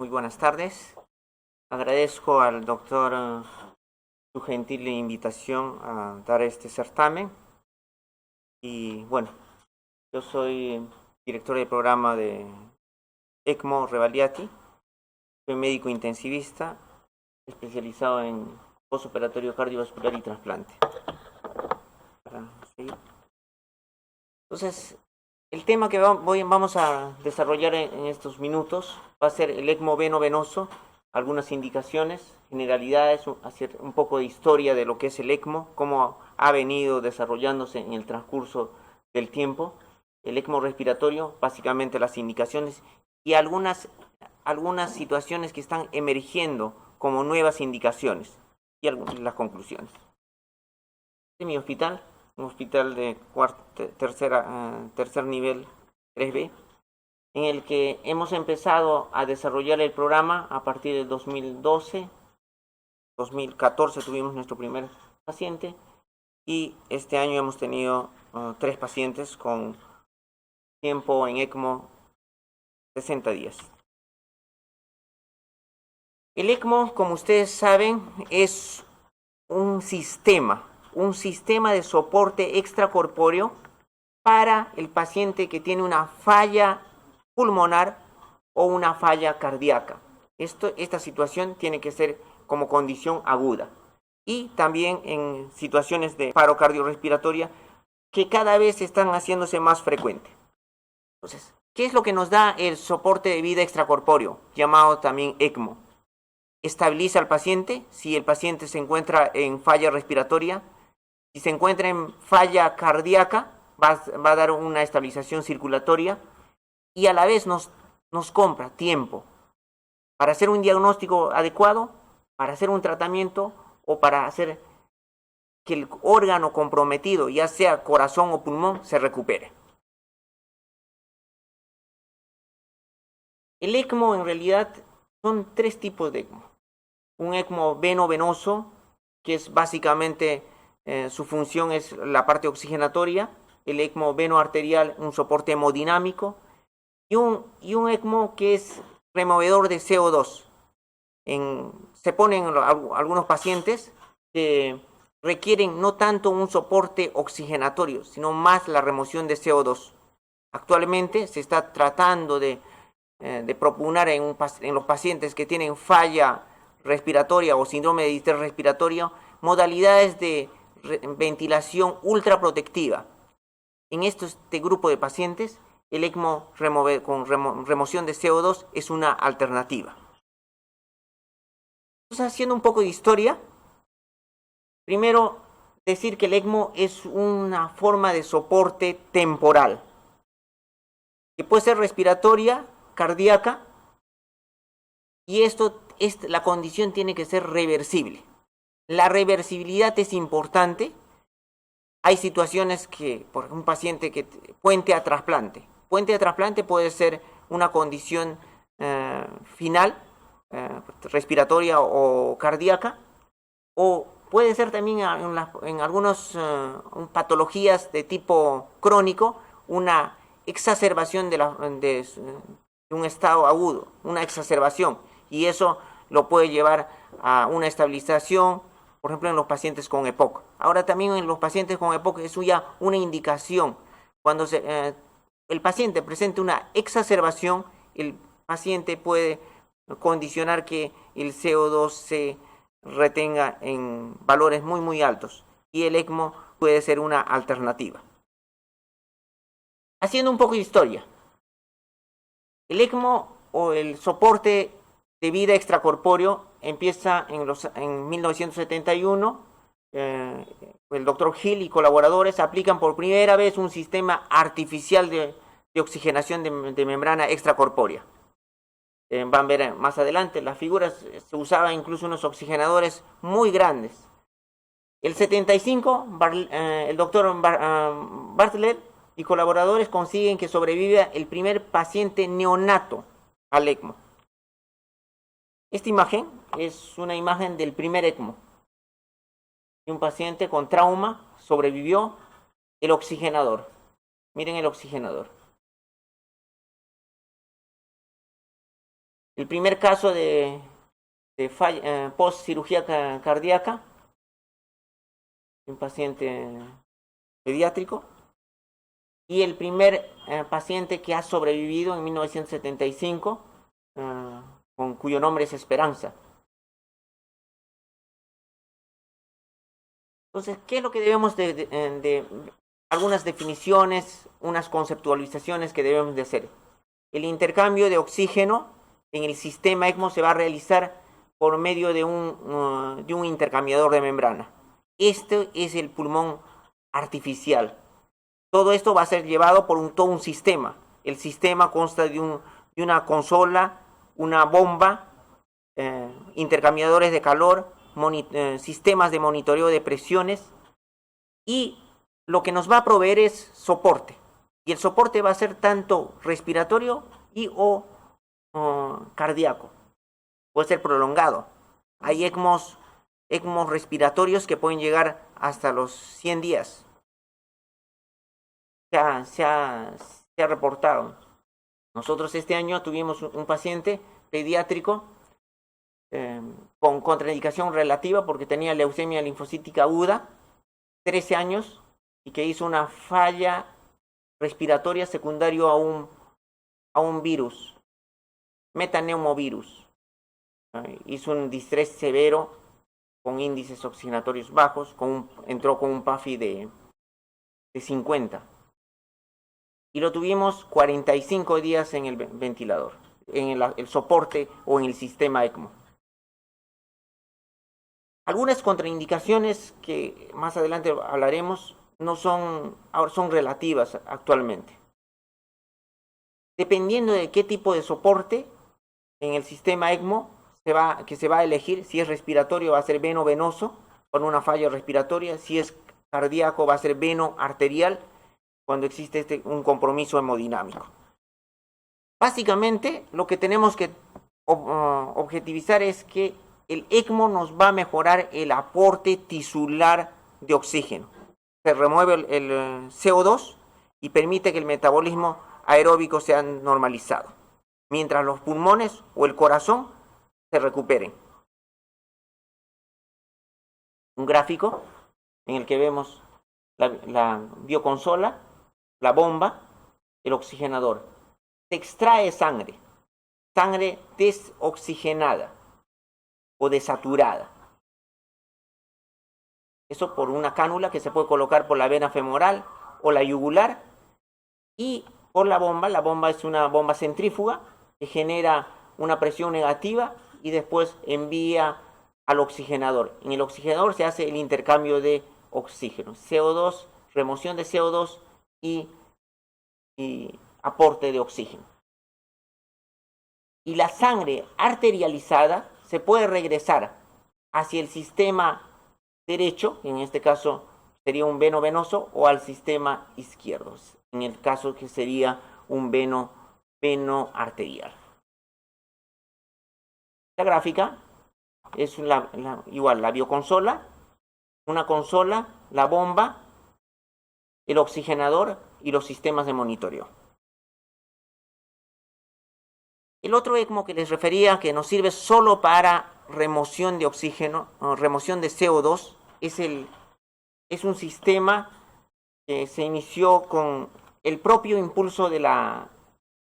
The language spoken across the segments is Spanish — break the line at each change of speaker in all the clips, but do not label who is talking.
Muy buenas tardes. Agradezco al doctor su gentil invitación a dar este certamen. Y bueno, yo soy director del programa de ECMO Revaliati. Soy médico intensivista especializado en postoperatorio cardiovascular y trasplante. Entonces, el tema que vamos a desarrollar en estos minutos va a ser el ECMO veno-venoso, algunas indicaciones, generalidades, hacer un poco de historia de lo que es el ECMO, cómo ha venido desarrollándose en el transcurso del tiempo, el ECMO respiratorio, básicamente las indicaciones y algunas situaciones que están emergiendo como nuevas indicaciones y las conclusiones. En mi hospital, un hospital de tercer nivel 3B, en el que hemos empezado a desarrollar el programa a partir del 2012, 2014 tuvimos nuestro primer paciente y este año hemos tenido 3 pacientes con tiempo en ECMO 60 días. El ECMO, como ustedes saben, es un sistema de soporte extracorpóreo para el paciente que tiene una falla pulmonar o una falla cardíaca. Esta situación tiene que ser como condición aguda. Y también en situaciones de paro cardiorrespiratoria que cada vez están haciéndose más frecuentes. Entonces, ¿qué es lo que nos da el soporte de vida extracorpóreo, llamado también ECMO? Estabiliza al paciente si el paciente se encuentra en falla respiratoria. Si se encuentra en falla cardíaca, va a dar una estabilización circulatoria y a la vez nos compra tiempo para hacer un diagnóstico adecuado, para hacer un tratamiento o para hacer que el órgano comprometido, ya sea corazón o pulmón, se recupere. El ECMO en realidad son 3 tipos de ECMO. Un ECMO veno-venoso, que es básicamente su función es la parte oxigenatoria, el ECMO veno-arterial, un soporte hemodinámico, y un ECMO que es removedor de CO2. Se ponen algunos pacientes que requieren no tanto un soporte oxigenatorio, sino más la remoción de CO2. Actualmente se está tratando de propugnar en los pacientes que tienen falla respiratoria o síndrome de distrés respiratorio, modalidades de ventilación ultraprotectiva. En este grupo de pacientes, el ECMO con remoción de CO2 es una alternativa. Entonces, haciendo un poco de historia, primero decir que el ECMO es una forma de soporte temporal, que puede ser respiratoria, cardíaca, y la condición tiene que ser reversible. La reversibilidad es importante. Hay situaciones que, por un paciente que puente a trasplante. Puente a trasplante puede ser una condición final, respiratoria o cardíaca, o puede ser también en algunas patologías de tipo crónico una exacerbación de un estado agudo, una exacerbación, y eso lo puede llevar a una estabilización, por ejemplo, en los pacientes con EPOC. Ahora también en los pacientes con EPOC es ya una indicación. Cuando el paciente presente una exacerbación, el paciente puede condicionar que el CO2 se retenga en valores muy, muy altos y el ECMO puede ser una alternativa. Haciendo un poco de historia. El ECMO o el soporte de vida extracorpóreo empieza en 1971. El doctor Hill y colaboradores aplican por primera vez un sistema artificial de oxigenación de membrana extracorpórea. Van a ver más adelante las figuras, se usaban incluso unos oxigenadores muy grandes. El 75, el doctor Bartlett y colaboradores consiguen que sobreviva el primer paciente neonato al ECMO. Esta imagen es una imagen del primer ECMO. Un paciente con trauma sobrevivió el oxigenador. Miren el oxigenador. El primer caso de post cirugía cardíaca, un paciente pediátrico, y el primer paciente que ha sobrevivido en 1975, cuyo nombre es Esperanza. Entonces, ¿qué es lo que debemos de algunas definiciones, unas conceptualizaciones que debemos de hacer? El intercambio de oxígeno en el sistema ECMO se va a realizar por medio de un intercambiador de membrana. Este es el pulmón artificial. Todo esto va a ser llevado por todo un sistema. El sistema consta de una consola, una bomba, intercambiadores de calor, sistemas de monitoreo de presiones, y lo que nos va a proveer es soporte. Y el soporte va a ser tanto respiratorio o cardíaco. Puede ser prolongado. Hay ECMOs respiratorios que pueden llegar hasta los 100 días. Se ha reportado. Nosotros este año tuvimos un paciente pediátrico con contraindicación relativa porque tenía leucemia linfocítica aguda, 13 años, y que hizo una falla respiratoria secundario a un virus, metaneumovirus. Hizo un distrés severo con índices oxigenatorios bajos, entró con un PAFI de 50. Y lo tuvimos 45 días en el ventilador, en el soporte o en el sistema ECMO. Algunas contraindicaciones que más adelante hablaremos son relativas actualmente. Dependiendo de qué tipo de soporte en el sistema ECMO que se va a elegir, si es respiratorio va a ser veno-venoso con una falla respiratoria, si es cardíaco va a ser veno-arterial cuando existe un compromiso hemodinámico. Básicamente lo que tenemos que objetivizar es que el ECMO nos va a mejorar el aporte tisular de oxígeno. Se remueve el CO2 y permite que el metabolismo aeróbico sea normalizado, mientras los pulmones o el corazón se recuperen. Un gráfico en el que vemos la bioconsola, la bomba, el oxigenador. Se extrae sangre desoxigenada o desaturada. Eso por una cánula que se puede colocar por la vena femoral o la yugular, y por la bomba es una bomba centrífuga que genera una presión negativa y después envía al oxigenador. En el oxigenador se hace el intercambio de oxígeno, CO2, remoción de CO2 y aporte de oxígeno. Y la sangre arterializada se puede regresar hacia el sistema derecho, en este caso sería un veno venoso, o al sistema izquierdo, en el caso que sería un veno arterial. La gráfica es igual, la bioconsola, una consola, la bomba, el oxigenador y los sistemas de monitoreo. El otro ECMO que les refería, que nos sirve solo para remoción de oxígeno, remoción de CO2, es un sistema que se inició con el propio impulso de la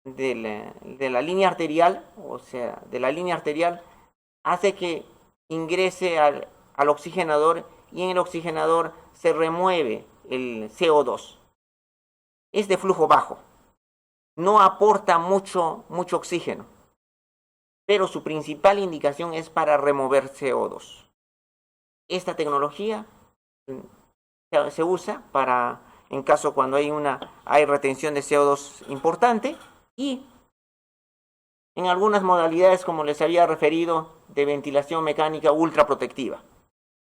línea arterial, o sea, de la línea arterial, hace que ingrese al oxigenador, y en el oxigenador se remueve el CO2. Es de flujo bajo, no aporta mucho oxígeno, pero su principal indicación es para remover CO2. Esta tecnología se usa en caso cuando hay retención de CO2 importante, y en algunas modalidades, como les había referido, de ventilación mecánica ultraprotectiva.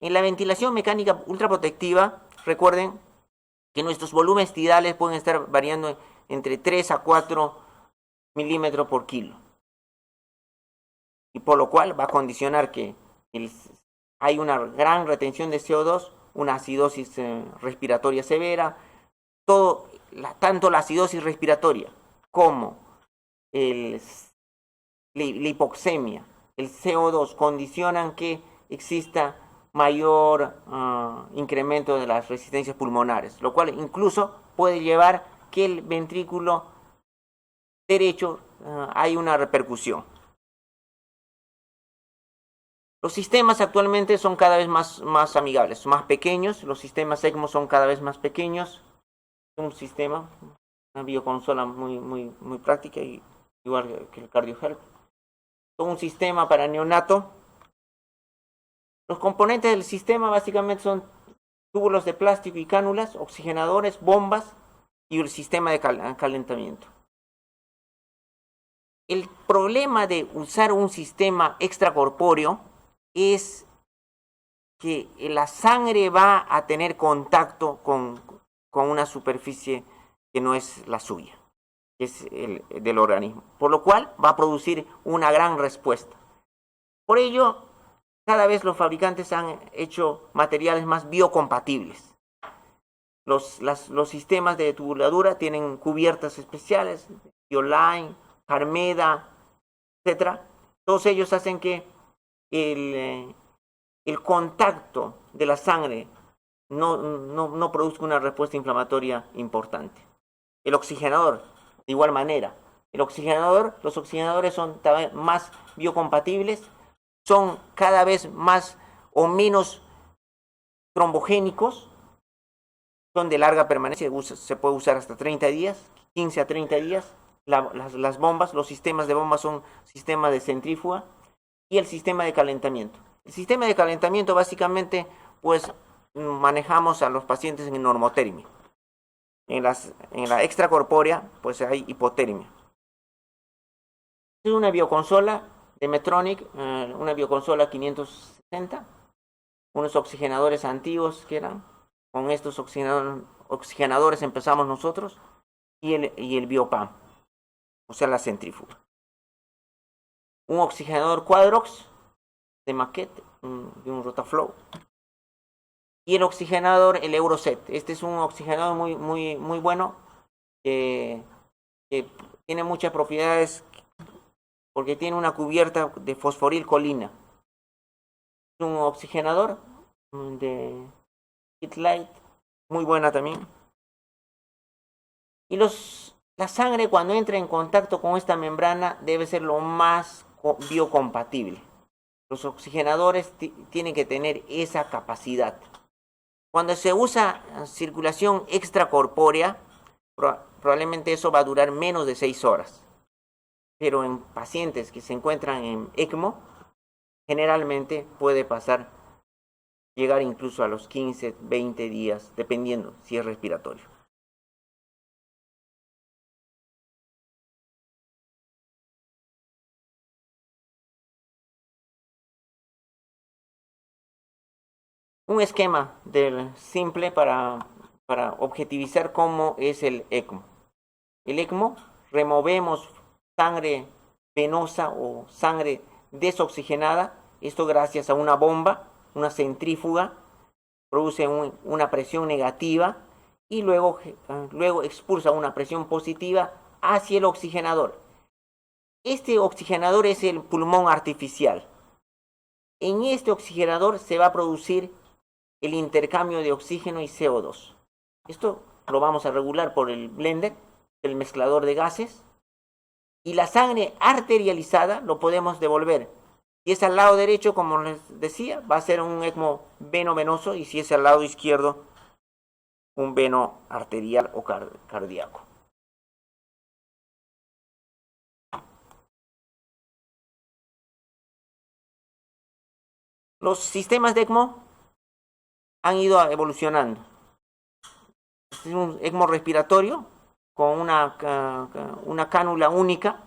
En la ventilación mecánica ultraprotectiva, recuerden que nuestros volúmenes tidales pueden estar variando entre 3 a 4 milímetros por kilo. Y por lo cual va a condicionar que hay una gran retención de CO2, una acidosis respiratoria severa, tanto la acidosis respiratoria como la hipoxemia, el CO2, condicionan que exista mayor incremento de las resistencias pulmonares, lo cual incluso puede llevar que el ventrículo derecho hay una repercusión. Los sistemas actualmente son cada vez más amigables, más pequeños. Los sistemas ECMO son cada vez más pequeños. Un sistema, una bioconsola muy práctica, igual que el CardioHelp. Un sistema para neonato. Los componentes del sistema básicamente son túbulos de plástico y cánulas, oxigenadores, bombas y el sistema de calentamiento. El problema de usar un sistema extracorpóreo es que la sangre va a tener contacto con una superficie que no es la suya, que es el del organismo, por lo cual va a producir una gran respuesta. Por ello, cada vez los fabricantes han hecho materiales más biocompatibles. Los sistemas de tubuladura tienen cubiertas especiales, Bioline, Carmeda, etc. Todos ellos hacen que el contacto de la sangre no produzca una respuesta inflamatoria importante. El oxigenador, de igual manera. Los oxigenadores son más biocompatibles, son cada vez más o menos trombogénicos, son de larga permanencia, se puede usar hasta 30 días, 15 a 30 días. Las bombas, los sistemas de bombas son sistemas de centrífuga y el sistema de calentamiento. El sistema de calentamiento básicamente pues manejamos a los pacientes en normotermia. En la extracorpórea pues hay hipotermia. Es una bioconsola de Medtronic, una bioconsola 560, unos oxigenadores antiguos que eran. Con estos oxigenadores empezamos nosotros y el Biopam, o sea la centrífuga. Un oxigenador Quadrox de maquete, de un Rotaflow. Y el oxigenador, el Euroset. Este es un oxigenador muy bueno, que tiene muchas propiedades porque tiene una cubierta de fosforilcolina. Es un oxigenador de Light, muy buena también. Y la sangre cuando entra en contacto con esta membrana debe ser lo más biocompatible. Los oxigenadores tienen que tener esa capacidad. Cuando se usa circulación extracorpórea, probablemente eso va a durar menos de 6 horas. Pero en pacientes que se encuentran en ECMO, generalmente puede llegar incluso a los 15, 20 días, dependiendo si es respiratorio. Un esquema simple para objetivizar cómo es el ECMO. El ECMO, removemos sangre venosa o sangre desoxigenada, esto gracias a una bomba, una centrífuga, produce una presión negativa y luego expulsa una presión positiva hacia el oxigenador. Este oxigenador es el pulmón artificial. En este oxigenador se va a producir el intercambio de oxígeno y CO2. Esto lo vamos a regular por el blender, el mezclador de gases. Y la sangre arterializada lo podemos devolver. Si es al lado derecho, como les decía, va a ser un ECMO veno-venoso, y si es al lado izquierdo, un veno arterial o cardíaco. Los sistemas de ECMO han ido evolucionando. Este es un ECMO respiratorio con una cánula única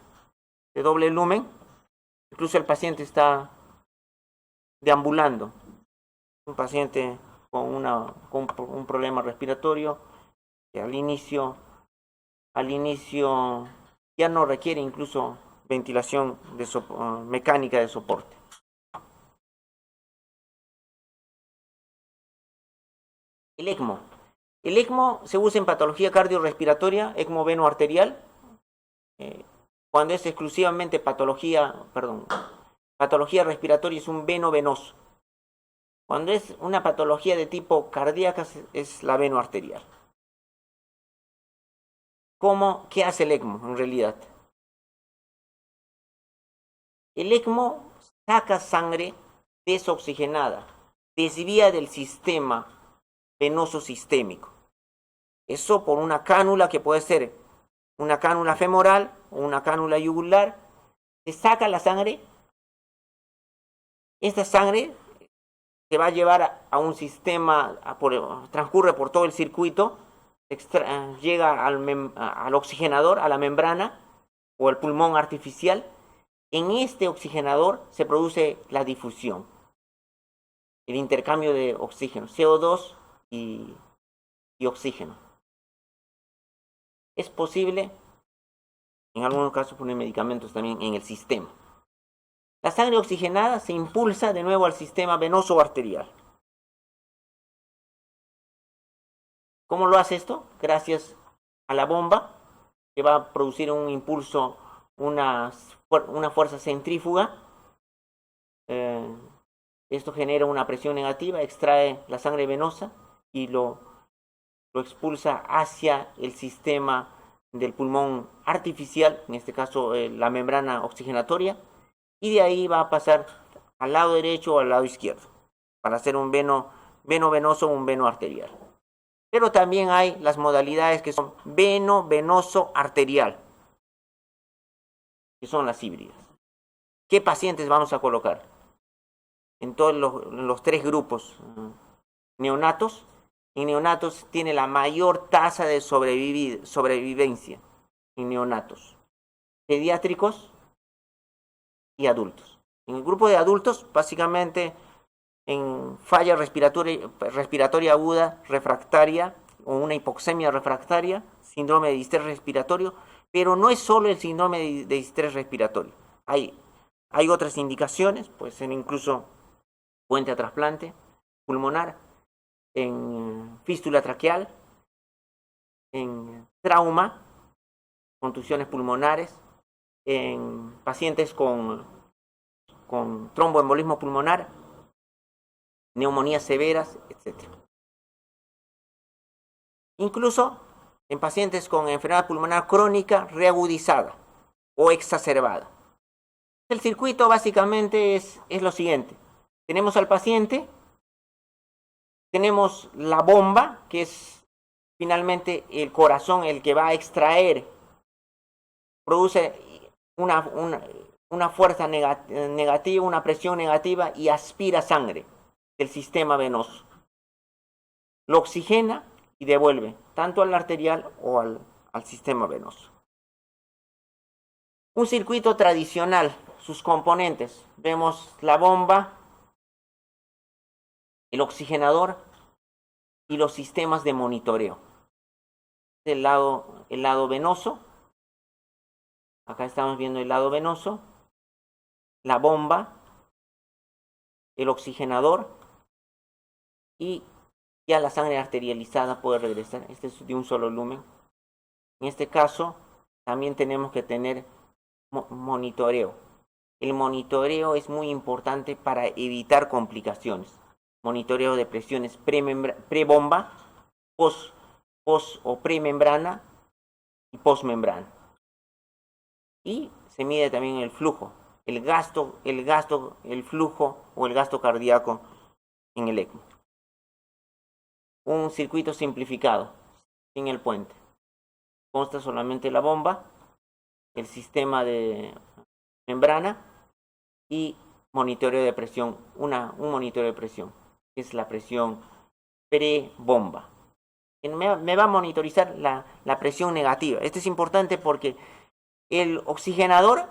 de doble lumen. Incluso el paciente está deambulando. Un paciente con un problema respiratorio que al inicio ya no requiere incluso ventilación mecánica de soporte. El ECMO. El ECMO se usa en patología cardiorrespiratoria, ECMO veno arterial. Cuando es exclusivamente patología respiratoria es un veno-venoso. Cuando es una patología de tipo cardíaca es la veno-arterial. ¿Qué hace el ECMO en realidad? El ECMO saca sangre desoxigenada, desvía del sistema venoso sistémico. Eso por una cánula que puede ser una cánula femoral o una cánula yugular. Se saca la sangre. Esta sangre se va a llevar a un sistema, transcurre por todo el circuito, llega al oxigenador, a la membrana o al pulmón artificial. En este oxigenador se produce la difusión, el intercambio de oxígeno, CO2 y oxígeno. Es posible, en algunos casos, poner medicamentos también en el sistema. La sangre oxigenada se impulsa de nuevo al sistema venoso o arterial. ¿Cómo lo hace esto? Gracias a la bomba, que va a producir un impulso, una fuerza centrífuga. Esto genera una presión negativa, extrae la sangre venosa y lo expulsa hacia el sistema del pulmón artificial, en este caso la membrana oxigenatoria, y de ahí va a pasar al lado derecho o al lado izquierdo, para hacer un veno-venoso o un veno arterial. Pero también hay las modalidades que son veno-venoso arterial, que son las híbridas. ¿Qué pacientes vamos a colocar? En todos los tres grupos. Neonatos. En neonatos tiene la mayor tasa de sobrevivencia. En neonatos. Pediátricos y adultos. En el grupo de adultos, básicamente en falla respiratoria aguda, refractaria, o una hipoxemia refractaria, síndrome de distrés respiratorio, pero no es solo el síndrome de distrés respiratorio. Hay otras indicaciones, puede ser incluso puente a trasplante pulmonar, en fístula traqueal, en trauma, contusiones pulmonares, en pacientes con tromboembolismo pulmonar, neumonías severas, etc. Incluso en pacientes con enfermedad pulmonar crónica reagudizada o exacerbada. El circuito básicamente es lo siguiente. Tenemos al paciente, tenemos la bomba, que es finalmente el corazón el que va a extraer, produce una fuerza negativa, una presión negativa y aspira sangre del sistema venoso. Lo oxigena y devuelve tanto al arterial o al sistema venoso. Un circuito tradicional, sus componentes. Vemos la bomba, el oxigenador y los sistemas de monitoreo. El lado venoso. Acá estamos viendo el lado venoso, la bomba, el oxigenador y ya la sangre arterializada puede regresar. Este es de un solo lumen. En este caso, también tenemos que tener monitoreo. El monitoreo es muy importante para evitar complicaciones. Monitoreo de presiones pre-bomba, post o premembrana y postmembrana. Y se mide también el flujo, el flujo o el gasto cardíaco en el ECMO. Un circuito simplificado, sin el puente. Consta solamente la bomba, el sistema de membrana y monitoreo de presión, un monitoreo de presión, que es la presión pre-bomba. Me va a monitorizar la presión negativa. Esto es importante porque el oxigenador,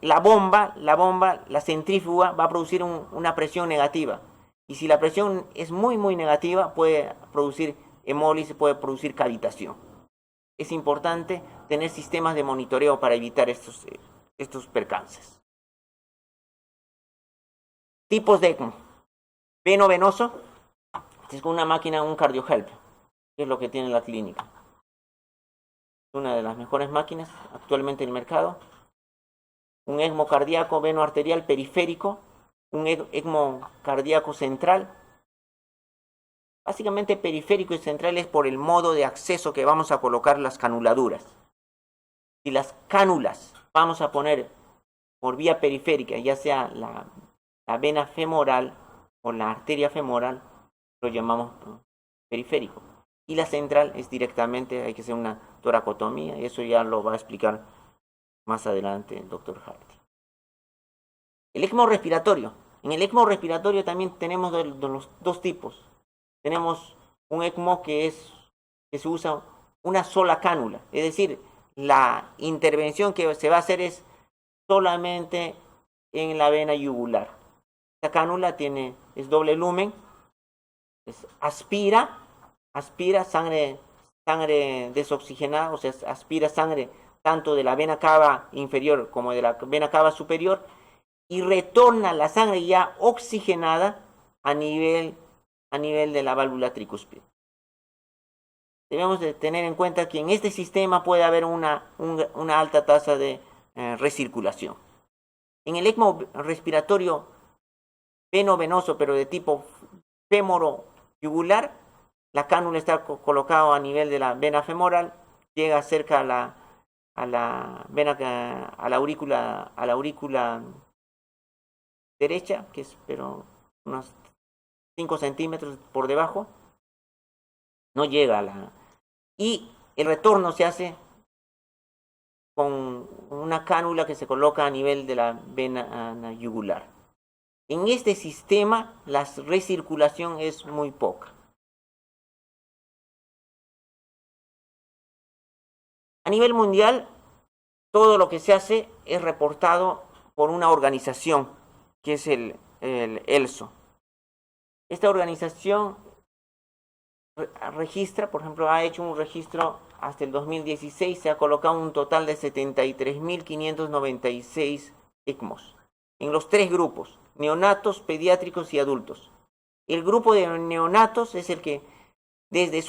la bomba, la centrífuga va a producir una presión negativa. Y si la presión es muy, muy negativa, puede producir hemólisis, puede producir cavitación. Es importante tener sistemas de monitoreo para evitar estos percances. Tipos de ECMO. Veno-venoso. Es con una máquina, un CardioHelp, que es lo que tiene la clínica. una de las mejores máquinas actualmente en el mercado. Un ECMO cardíaco venoarterial periférico, un ECMO cardíaco central. Básicamente periférico y central es por el modo de acceso que vamos a colocar las canuladuras. Si las cánulas vamos a poner por vía periférica, ya sea la vena femoral o la arteria femoral, lo llamamos periférico. Y la central es directamente, hay que hacer una toracotomía, y eso ya lo va a explicar más adelante el doctor Hardy. El ECMO respiratorio. En el ECMO respiratorio también tenemos los dos tipos. Tenemos un ECMO que se usa una sola cánula, es decir, la intervención que se va a hacer es solamente en la vena yugular. Esta cánula es doble lumen, aspira sangre desoxigenada, o sea, aspira sangre tanto de la vena cava inferior como de la vena cava superior y retorna la sangre ya oxigenada a nivel de la válvula tricúspide. Debemos de tener en cuenta que en este sistema puede haber una alta tasa de recirculación. En el ECMO respiratorio venoso, pero de tipo fémoro-yugular, la cánula está colocada a nivel de la vena femoral, llega cerca a la aurícula derecha, que es pero unos 5 centímetros por debajo, no llega y el retorno se hace con una cánula que se coloca a nivel de la vena yugular. En este sistema la recirculación es muy poca. A nivel mundial, todo lo que se hace es reportado por una organización, que es el ELSO. Esta organización registra, por ejemplo, ha hecho un registro hasta el 2016, se ha colocado un total de 73.596 ECMOs, en los tres grupos, neonatos, pediátricos y adultos. El grupo de neonatos es el que desde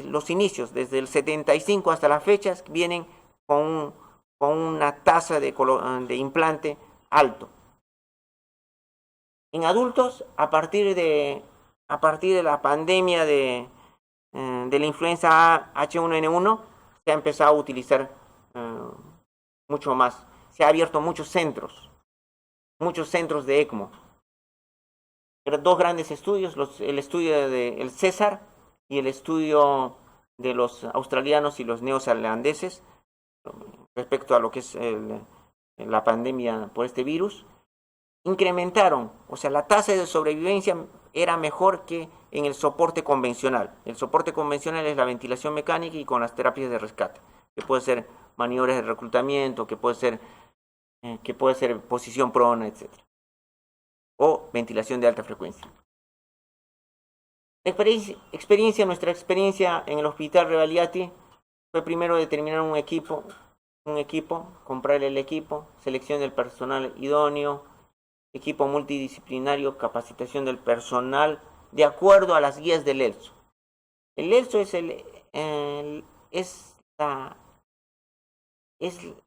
los inicios, desde el 75 hasta las fechas, vienen con una tasa de implante alto. En adultos, a partir de la pandemia de la influenza H1N1, se ha empezado a utilizar mucho más. Se ha abierto muchos centros de ECMO. Pero dos grandes estudios, el estudio del César y el estudio de los australianos y los neozelandeses respecto a lo que es la pandemia por este virus, incrementaron, o sea, la tasa de sobrevivencia era mejor que en el soporte convencional. El soporte convencional es la ventilación mecánica y con las terapias de rescate, que puede ser maniobras de reclutamiento, que puede ser posición prona, etc. O ventilación de alta frecuencia. Nuestra experiencia en el Hospital Rebagliati fue primero determinar un equipo, comprar el equipo, selección del personal idóneo, equipo multidisciplinario, capacitación del personal, de acuerdo a las guías del ELSO. El ELSO es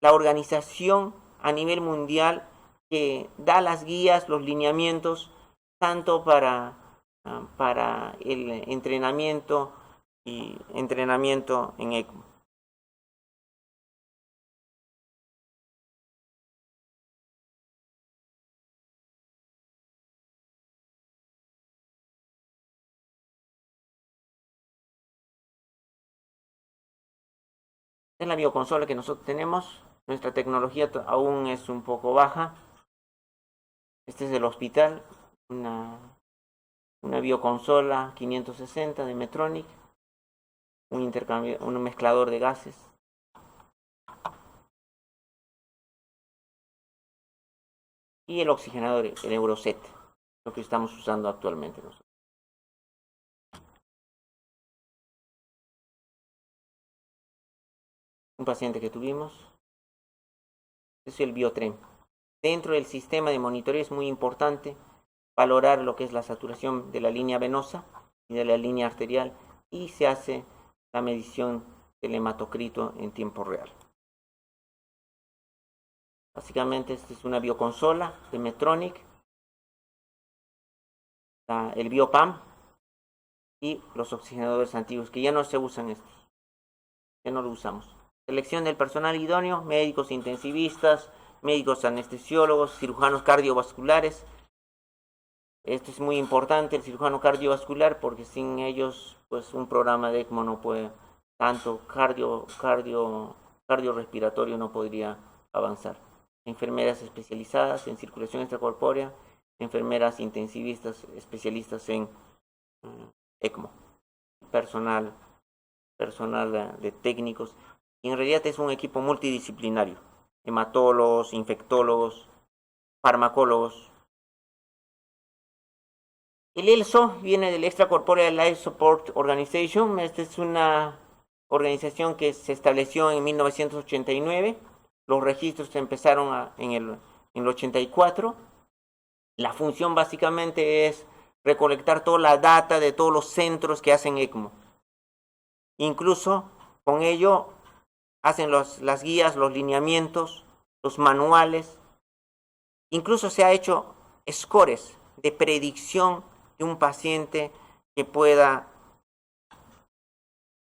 la organización a nivel mundial que da las guías, los lineamientos, tanto para el entrenamiento en ECMO. Es la bioconsola que nosotros tenemos. Nuestra tecnología aún es un poco baja. Este es el hospital, una bioconsola 560 de Medtronic, un mezclador de gases. Y el oxigenador, el Euroset, lo que estamos usando actualmente nosotros. Un paciente que tuvimos, es el Biotren. Dentro del sistema de monitoreo es muy importante valorar lo que es la saturación de la línea venosa y de la línea arterial, y se hace la medición del hematocrito en tiempo real. Básicamente esta es una bioconsola de Medtronic, el BioPAM y los oxigenadores antiguos, que ya no se usan estos, ya no lo usamos. Selección del personal idóneo, médicos intensivistas, médicos anestesiólogos, cirujanos cardiovasculares. Esto es muy importante, el cirujano cardiovascular, porque sin ellos, pues un programa de ECMO no puede, tanto cardiorrespiratorio no podría avanzar. Enfermeras especializadas en circulación extracorpórea, enfermeras intensivistas especialistas en ECMO, personal de técnicos. Y en realidad es un equipo multidisciplinario, hematólogos, infectólogos, farmacólogos. El ELSO viene del Extracorporeal Life Support Organization. Esta es una organización que se estableció en 1989. Los registros empezaron en el 84. La función básicamente es recolectar toda la data de todos los centros que hacen ECMO. Incluso con ello hacen las guías, los lineamientos, los manuales. Incluso se ha hecho scores de predicción de un paciente que pueda,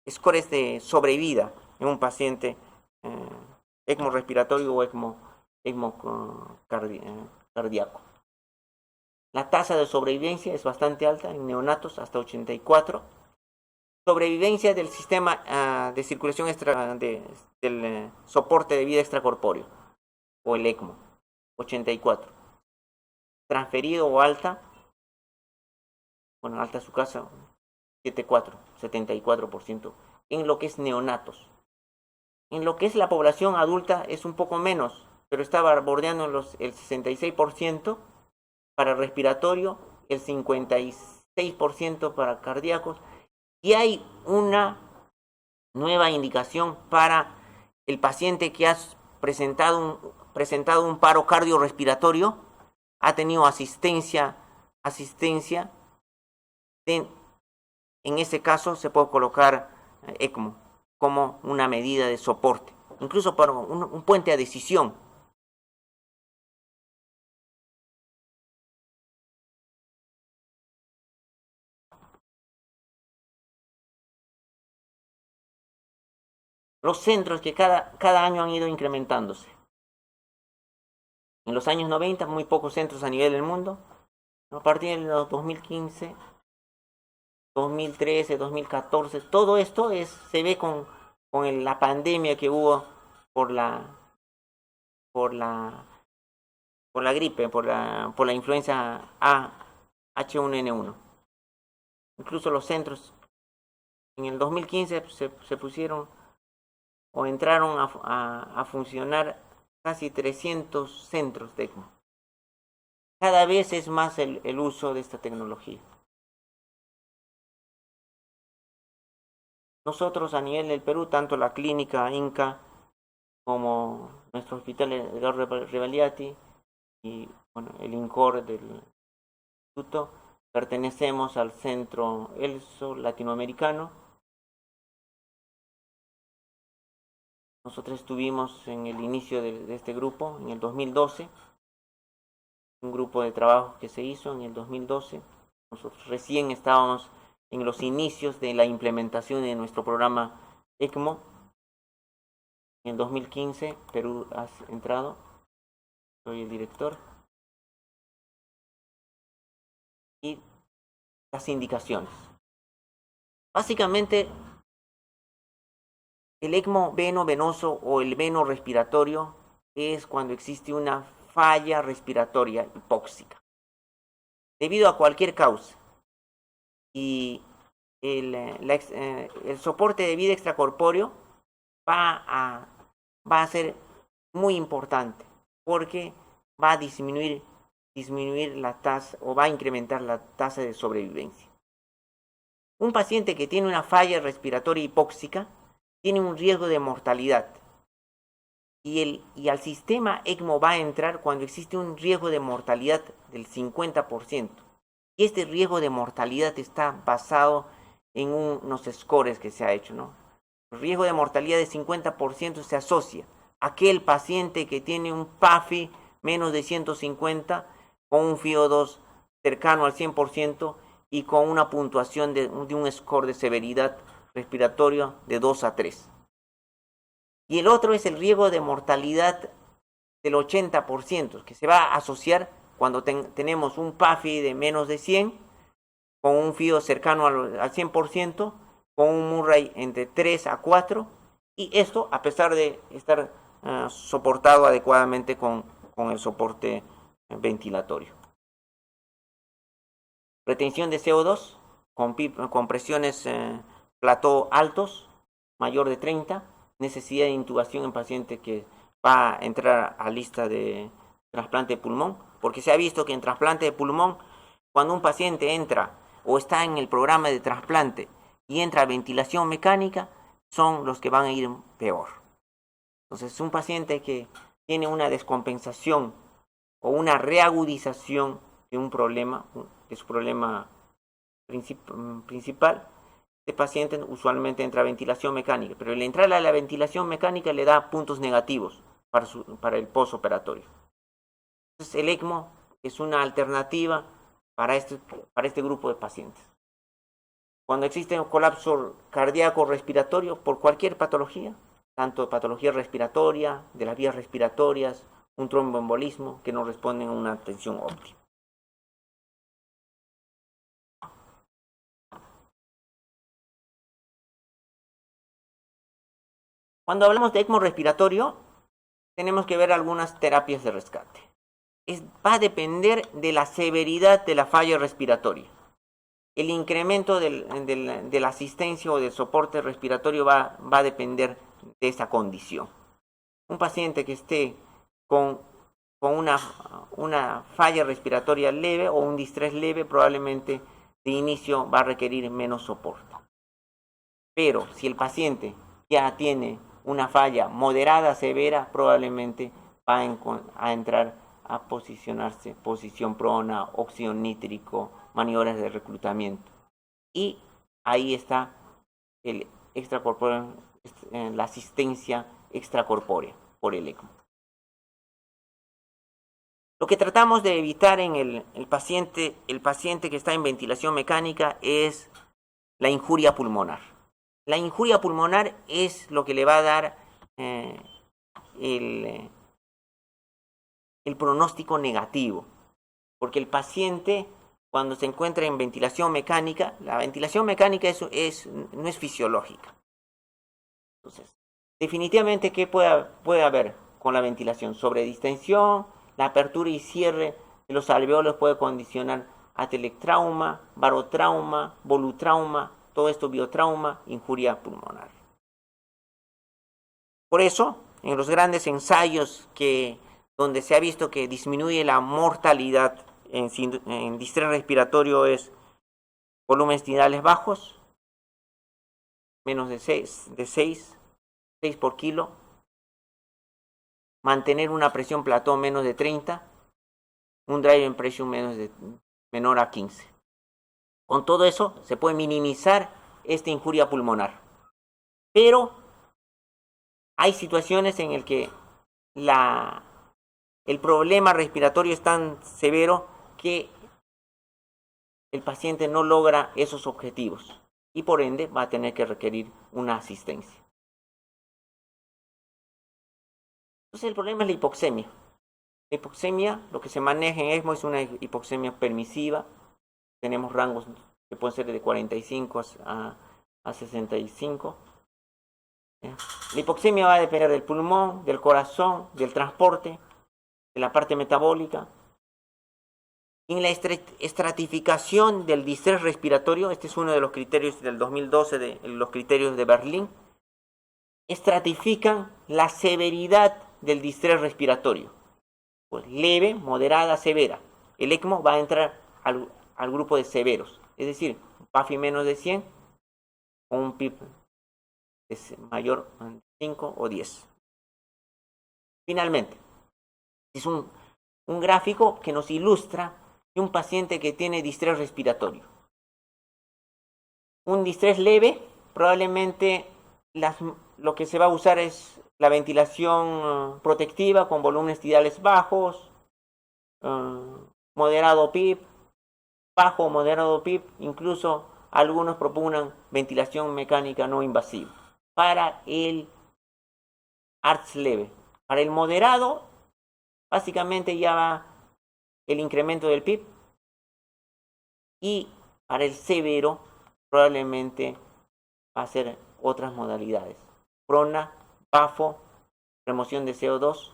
scores de sobrevida en un paciente ECMO respiratorio o ECMO cardíaco. La tasa de sobrevivencia es bastante alta en neonatos, hasta 84. Sobrevivencia del sistema de circulación del soporte de vida extracorpóreo o el ECMO, 84. Transferido o alta, bueno, alta su casa, 74% en lo que es neonatos. En lo que es la población adulta es un poco menos, pero estaba bordeando el 66% para respiratorio, el 56% para cardíacos, y hay una nueva indicación para el paciente que ha presentado un paro cardiorrespiratorio, ha tenido asistencia. En ese caso se puede colocar ECMO como una medida de soporte, incluso para un puente a decisión. Los centros que cada año han ido incrementándose. En los años 90, muy pocos centros a nivel del mundo. A partir de los 2015, 2013, 2014, todo esto se ve con la pandemia que hubo por la gripe, por la influenza H1N1. Incluso los centros en el 2015 se pusieron o entraron a funcionar casi 300 centros de ECMO. Cada vez es más el uso de esta tecnología. Nosotros a nivel del Perú, tanto la clínica INCA como nuestro hospital Edgar Revaliati y bueno, el INCOR del instituto, pertenecemos al centro ELSO latinoamericano. Nosotros estuvimos en el inicio de este grupo en el 2012, un grupo de trabajo que se hizo en el 2012. Nosotros recién estábamos en los inicios de la implementación de nuestro programa ECMO. En el 2015, Perú ha entrado, soy el director. Y las indicaciones. Básicamente, el ECMO veno-venoso o el veno-respiratorio es cuando existe una falla respiratoria hipóxica, debido a cualquier causa. Y el soporte de vida extracorpóreo va a ser muy importante, porque va a disminuir la tasa o va a incrementar la tasa de sobrevivencia. Un paciente que tiene una falla respiratoria hipóxica tiene un riesgo de mortalidad. Y al sistema ECMO va a entrar cuando existe un riesgo de mortalidad del 50%. Y este riesgo de mortalidad está basado en unos scores que se ha hecho, ¿no? el riesgo de mortalidad de 50% se asocia a aquel paciente que tiene un PAFI menos de 150 con un FiO2 cercano al 100% y con una puntuación de un score de severidad respiratoria de 2 a 3. Y el otro es el riesgo de mortalidad del 80%, que se va a asociar cuando tenemos un PAFI de menos de 100, con un FIO cercano al 100%, con un Murray entre 3 a 4, y esto a pesar de estar soportado adecuadamente con el soporte ventilatorio. Retención de CO2 con presiones plató altos, mayor de 30, necesidad de intubación en paciente que va a entrar a lista de trasplante de pulmón, porque se ha visto que en trasplante de pulmón, cuando un paciente entra o está en el programa de trasplante y entra a ventilación mecánica, son los que van a ir peor. Entonces, un paciente que tiene una descompensación o una reagudización de un problema, de su problema principal, este paciente usualmente entra a ventilación mecánica, pero el entrar a la ventilación mecánica le da puntos negativos para el postoperatorio. Entonces, el ECMO es una alternativa para este grupo de pacientes. Cuando existe un colapso cardíaco respiratorio por cualquier patología, tanto patología respiratoria, de las vías respiratorias, un tromboembolismo, que no responden a una atención óptima. Cuando hablamos de ECMO respiratorio, tenemos que ver algunas terapias de rescate. Va a depender de la severidad de la falla respiratoria. El incremento de la asistencia o del soporte respiratorio va a depender de esa condición. Un paciente que esté con una falla respiratoria leve o un distrés leve probablemente de inicio va a requerir menos soporte. Pero si el paciente ya tiene una falla moderada, severa, probablemente va a entrar a posicionarse, posición prona, óxido nítrico, maniobras de reclutamiento. Y ahí está la asistencia extracorpórea por el ECMO. Lo que tratamos de evitar en el paciente que está en ventilación mecánica es la injuria pulmonar. La injuria pulmonar es lo que le va a dar el pronóstico negativo, porque el paciente cuando se encuentra en ventilación mecánica, la ventilación mecánica no es fisiológica. Entonces, definitivamente, ¿qué puede haber con la ventilación? Sobredistensión, la apertura y cierre de los alveolos puede condicionar atelectrauma, barotrauma, volutrauma, todo esto biotrauma, injuria pulmonar. Por eso, en los grandes ensayos donde se ha visto que disminuye la mortalidad en distrés respiratorio es volúmenes tinidales bajos, menos de 6 por kilo, mantener una presión plató menos de 30, un driving pressure menor a 15. Con todo eso se puede minimizar esta injuria pulmonar. Pero hay situaciones en las que el problema respiratorio es tan severo que el paciente no logra esos objetivos y por ende va a tener que requerir una asistencia. Entonces el problema es la hipoxemia. La hipoxemia, lo que se maneja en ECMO es una hipoxemia permisiva. Tenemos rangos que pueden ser de 45 a 65. La hipoxemia va a depender del pulmón, del corazón, del transporte, de la parte metabólica. En la estratificación del distrés respiratorio, este es uno de los criterios del 2012, de los criterios de Berlín, estratifican la severidad del distrés respiratorio. Pues leve, moderada, severa. El ECMO va a entrar al grupo de severos, es decir, un PAFI menos de 100 o un PIP mayor a 5 o 10. Finalmente, es un gráfico que nos ilustra de un paciente que tiene distrés respiratorio. Un distrés leve probablemente lo que se va a usar es la ventilación protectiva con volúmenes tidales bajos, moderado PIB, bajo o moderado PIB, incluso algunos propugnan ventilación mecánica no invasiva. Para el ARTS leve, para el moderado, básicamente ya va el incremento del PIB, y para el severo probablemente va a ser otras modalidades: PRONA, BAFO, remoción de CO2,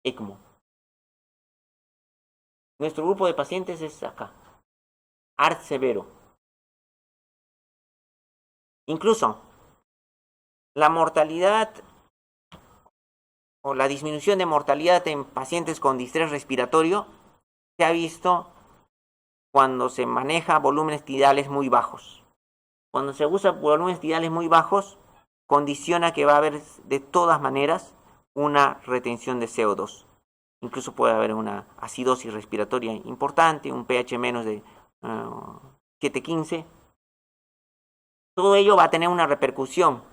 ECMO. Nuestro grupo de pacientes es acá, ARTS severo. Incluso la mortalidad o la disminución de mortalidad en pacientes con distrés respiratorio se ha visto cuando se maneja volúmenes tidales muy bajos. Cuando se usa volúmenes tidales muy bajos, condiciona que va a haber de todas maneras una retención de CO2. Incluso puede haber una acidosis respiratoria importante, un pH menos de 7,15. Todo ello va a tener una repercusión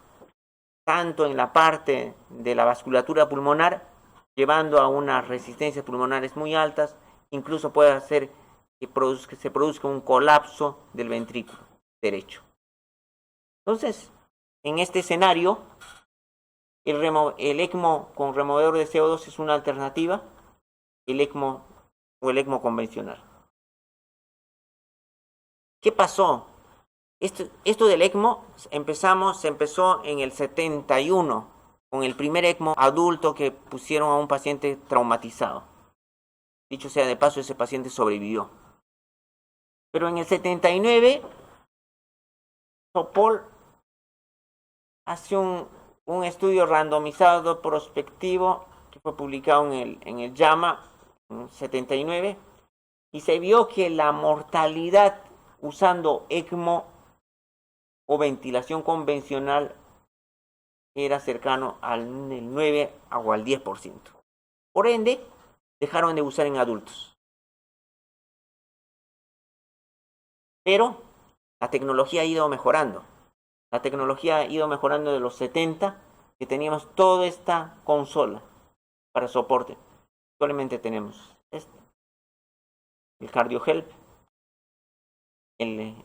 tanto en la parte de la vasculatura pulmonar, llevando a unas resistencias pulmonares muy altas, incluso puede hacer que se produzca un colapso del ventrículo derecho. Entonces, en este escenario, el ECMO con removedor de CO2 es una alternativa, el ECMO o el ECMO convencional. ¿Qué pasó? Esto del ECMO se empezó en el 71 con el primer ECMO adulto que pusieron a un paciente traumatizado. Dicho sea de paso, ese paciente sobrevivió. Pero en el 79, Sopol hace un estudio randomizado prospectivo que fue publicado en el JAMA en 79, y se vio que la mortalidad usando ECMO o ventilación convencional era cercano al 9 o al 10%. Por ende, dejaron de usar en adultos. Pero la tecnología ha ido mejorando. La tecnología ha ido mejorando de los 70, que teníamos toda esta consola para soporte. Actualmente tenemos el CardioHelp, el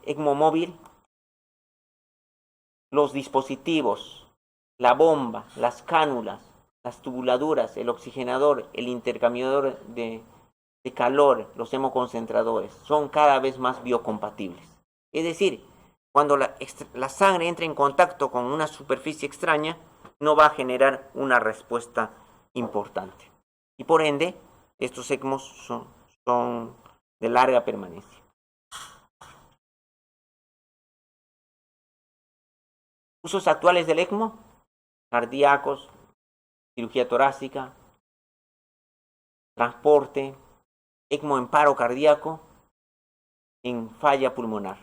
ECMO móvil, los dispositivos, la bomba, las cánulas, las tubuladuras, el oxigenador, el intercambiador de calor, los hemoconcentradores, son cada vez más biocompatibles. Es decir, cuando la sangre entra en contacto con una superficie extraña, no va a generar una respuesta importante. Y por ende, estos ECMOs son de larga permanencia. Usos actuales del ECMO: cardíacos, cirugía torácica, transporte, ECMO en paro cardíaco, en falla pulmonar.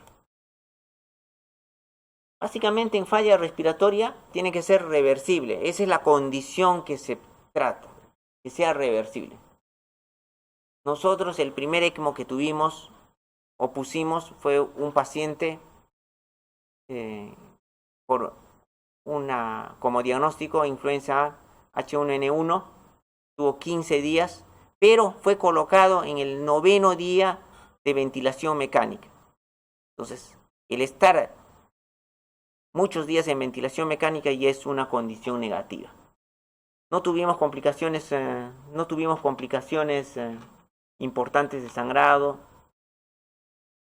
Básicamente, en falla respiratoria tiene que ser reversible. Esa es la condición que se trata, que sea reversible. Nosotros, el primer ECMO que tuvimos o pusimos fue un paciente como diagnóstico influenza H1N1, tuvo 15 días, pero fue colocado en el 9º día de ventilación mecánica. Entonces, el estar muchos días en ventilación mecánica ya es una condición negativa. No tuvimos complicaciones importantes de sangrado,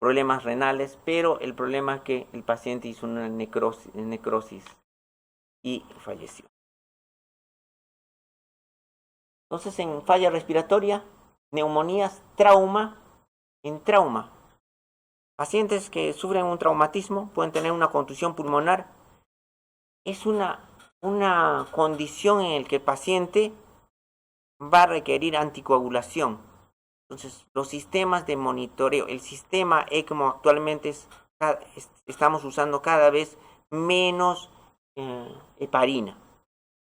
problemas renales, pero el problema es que el paciente hizo una necrosis y falleció. Entonces, en falla respiratoria, neumonías, trauma. Pacientes que sufren un traumatismo pueden tener una contusión pulmonar. Es una condición en la que el paciente va a requerir anticoagulación. Entonces, los sistemas de monitoreo, el sistema ECMO actualmente estamos usando cada vez menos heparina.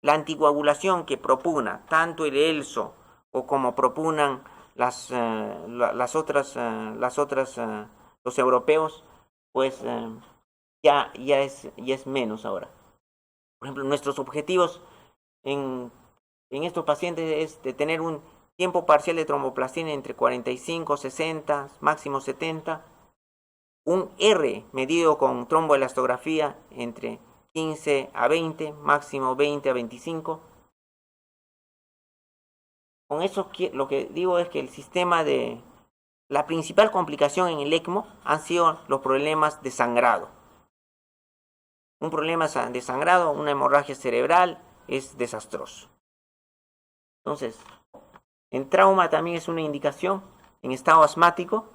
La anticoagulación que propugna tanto el ELSO o como propugnan los europeos, pues ya es menos ahora. Por ejemplo, nuestros objetivos en estos pacientes es de tener un tiempo parcial de tromboplastina entre 45, 60, máximo 70, un R medido con tromboelastografía entre 15 a 20, máximo 20 a 25. Con eso lo que digo es que el sistema la principal complicación en el ECMO han sido los problemas de sangrado. Un problema de sangrado, una hemorragia cerebral, es desastroso. Entonces, en trauma también es una indicación, en estado asmático,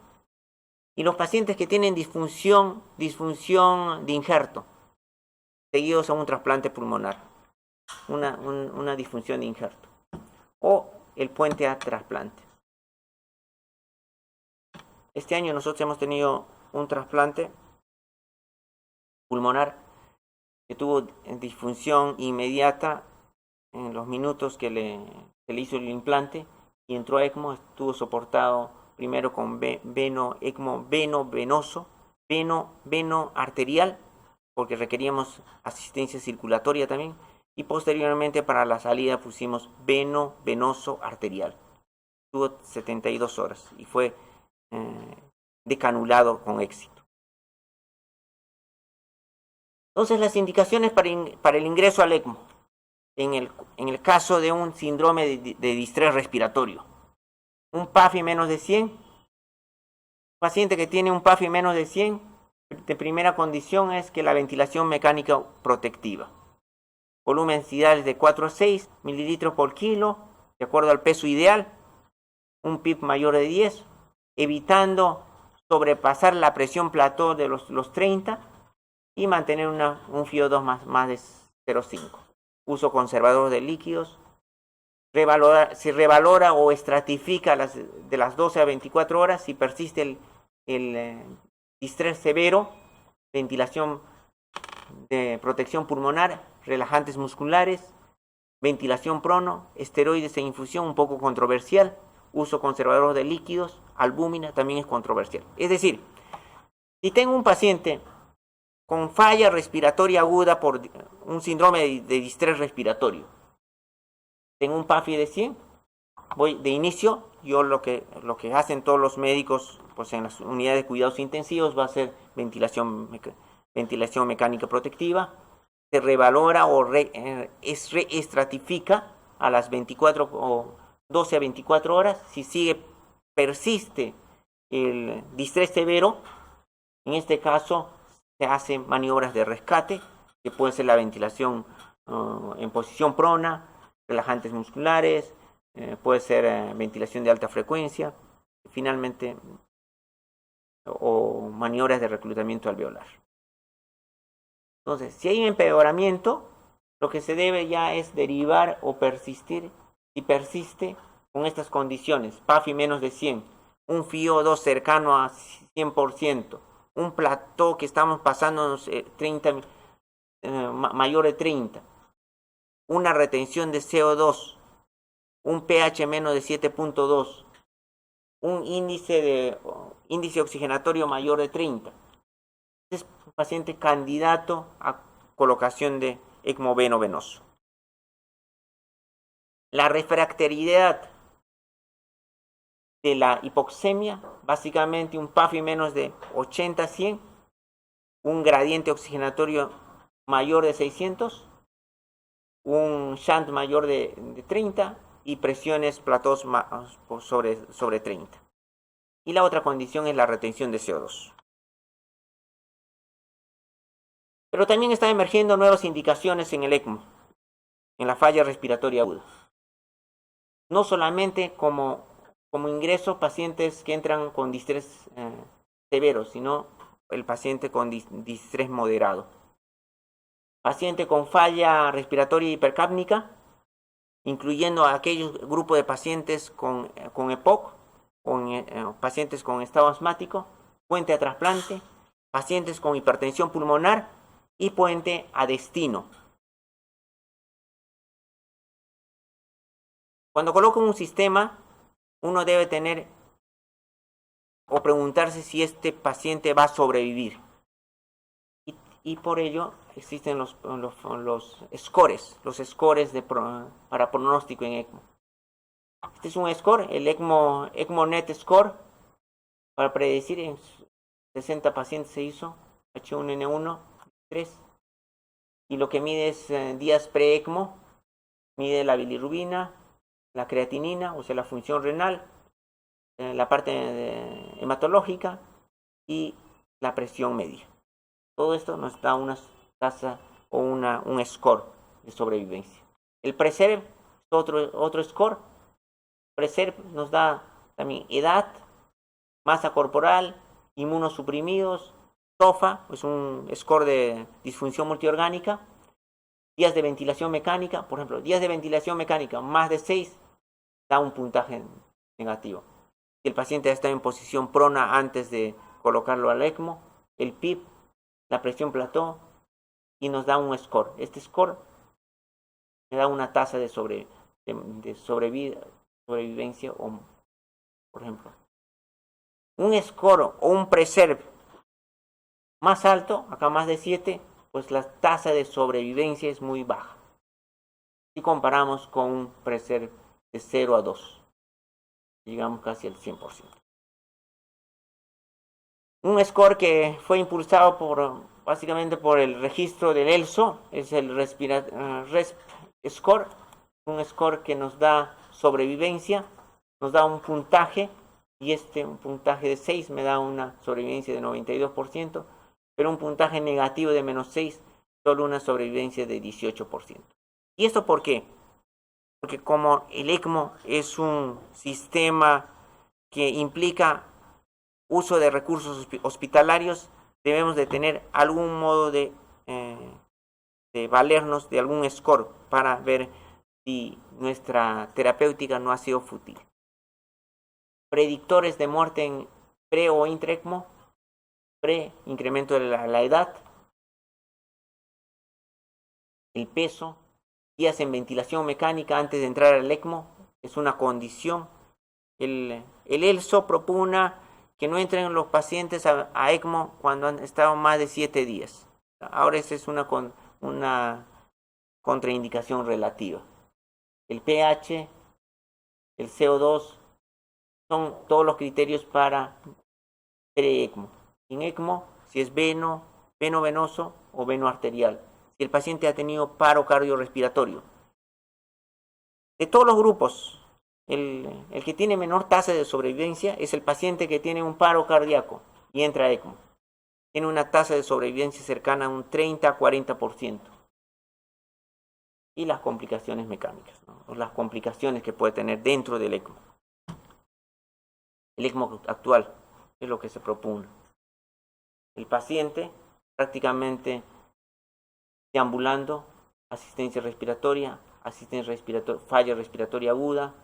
y los pacientes que tienen disfunción de injerto, seguidos a un trasplante pulmonar, una disfunción de injerto, o el puente a trasplante. Este año nosotros hemos tenido un trasplante pulmonar que tuvo disfunción inmediata en los minutos que se le hizo el implante y entró a ECMO. Estuvo soportado primero con ECMO venoso, veno arterial, porque requeríamos asistencia circulatoria también, y posteriormente para la salida pusimos venoso arterial. Tuvo 72 horas y fue decanulado con éxito. Entonces, las indicaciones para el ingreso al ECMO en el caso de un síndrome de distrés respiratorio. Un PAFI menos de 100. Paciente que tiene un PAFI menos de 100, de primera condición es que la ventilación mecánica protectiva. Volumen sidal de 4 a 6 mililitros por kilo, de acuerdo al peso ideal. Un PIB mayor de 10, evitando sobrepasar la presión plató de los 30 y mantener un FiO2 más de 0,5. Uso conservador de líquidos. Se revalora o estratifica de las 12 a 24 horas si persiste el distrés severo, ventilación de protección pulmonar, relajantes musculares, ventilación prono, esteroides e infusión, un poco controversial, uso conservador de líquidos, albúmina también es controversial. Es decir, si tengo un paciente con falla respiratoria aguda por un síndrome de distrés respiratorio, tengo un PAFI de 100, voy de inicio, yo lo que hacen todos los médicos pues en las unidades de cuidados intensivos va a ser ventilación mecánica protectiva, se revalora o reestratifica a las 24 o 12 a 24 horas. Si persiste el distrés severo, en este caso se hacen maniobras de rescate, que puede ser la ventilación en posición prona, relajantes musculares, puede ser ventilación de alta frecuencia, finalmente, o maniobras de reclutamiento alveolar. Entonces, si hay un empeoramiento, lo que se debe ya es derivar o persistir, si persiste con estas condiciones, PAFI menos de 100, un FiO2 cercano a 100%, un plató que estamos pasando 30, mayor de 30, una retención de CO2, un pH menos de 7.2, un índice oxigenatorio mayor de 30. Es un paciente candidato a colocación de ECMO venoso. La refractoriedad de la hipoxemia, básicamente un PAFI menos de 80 a 100, un gradiente oxigenatorio mayor de 600, un shunt mayor de 30 y presiones platós sobre 30. Y la otra condición es la retención de CO2. Pero también están emergiendo nuevas indicaciones en el ECMO, en la falla respiratoria aguda. No solamente como ingreso pacientes que entran con distrés severo, sino el paciente con distrés moderado. Paciente con falla respiratoria hipercápnica, incluyendo a aquellos grupos de pacientes con EPOC, pacientes con estado asmático, puente a trasplante, pacientes con hipertensión pulmonar y puente a destino. Cuando colocan un sistema, uno debe tener o preguntarse si este paciente va a sobrevivir. y por ello existen los scores, para pronóstico en ECMO. Este es un score, el ECMO Net Score, para predecir. En 60 pacientes se hizo, H1N1, 3, y lo que mide es días pre-ECMO, mide la bilirrubina, la creatinina, o sea, la función renal, la parte hematológica y la presión media. Todo esto nos da una tasa o un score de sobrevivencia. El PRESERVE es otro score. PRESERVE nos da también edad, masa corporal, inmunosuprimidos, TOFA, es un score de disfunción multiorgánica, días de ventilación mecánica. Por ejemplo, días de ventilación mecánica más de 6 da un puntaje negativo. Si el paciente está en posición prona antes de colocarlo al ECMO, el PIB, la presión plató, y nos da un score. Este score me da una tasa de sobrevivencia, o, por ejemplo, un score o un PRESERVE más alto, acá más de 7, pues la tasa de sobrevivencia es muy baja. Si comparamos con un PRESERVE de 0 a 2, llegamos casi al 100%. Un score que fue impulsado básicamente por el registro del ELSO, es el RESP Score, un score que nos da sobrevivencia, nos da un puntaje, y un puntaje de 6 me da una sobrevivencia de 92%, pero un puntaje negativo de menos 6, solo una sobrevivencia de 18%. ¿Y esto por qué? Porque como el ECMO es un sistema que implica uso de recursos hospitalarios, debemos de tener algún modo de valernos de algún score para ver si nuestra terapéutica no ha sido fútil. Predictores de muerte en pre o intra-ECMO: incremento de la edad, el peso, días en ventilación mecánica antes de entrar al ECMO, es una condición. El ELSO propugna que no entren los pacientes a ECMO cuando han estado más de 7 días. Ahora esa es una contraindicación relativa. El pH, el CO2, son todos los criterios para pre-ECMO. En ECMO, si es venoso o venoarterial. Si el paciente ha tenido paro cardiorrespiratorio. De todos los grupos, el que tiene menor tasa de sobrevivencia es el paciente que tiene un paro cardíaco y entra a ECMO. Tiene una tasa de sobrevivencia cercana a un 30 a 40%. Y las complicaciones mecánicas, ¿no? O las complicaciones que puede tener dentro del ECMO. El ECMO actual es lo que se propone. El paciente prácticamente deambulando, asistencia respiratoria, falla respiratoria aguda,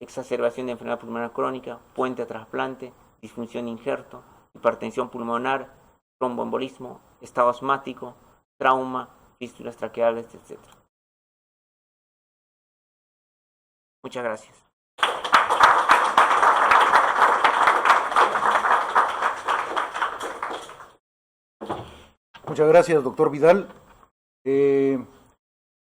exacerbación de enfermedad pulmonar crónica, puente a trasplante, disfunción de injerto, hipertensión pulmonar, tromboembolismo, estado asmático, trauma, fístulas traqueales, etc. Muchas gracias.
Muchas gracias, doctor Vidal.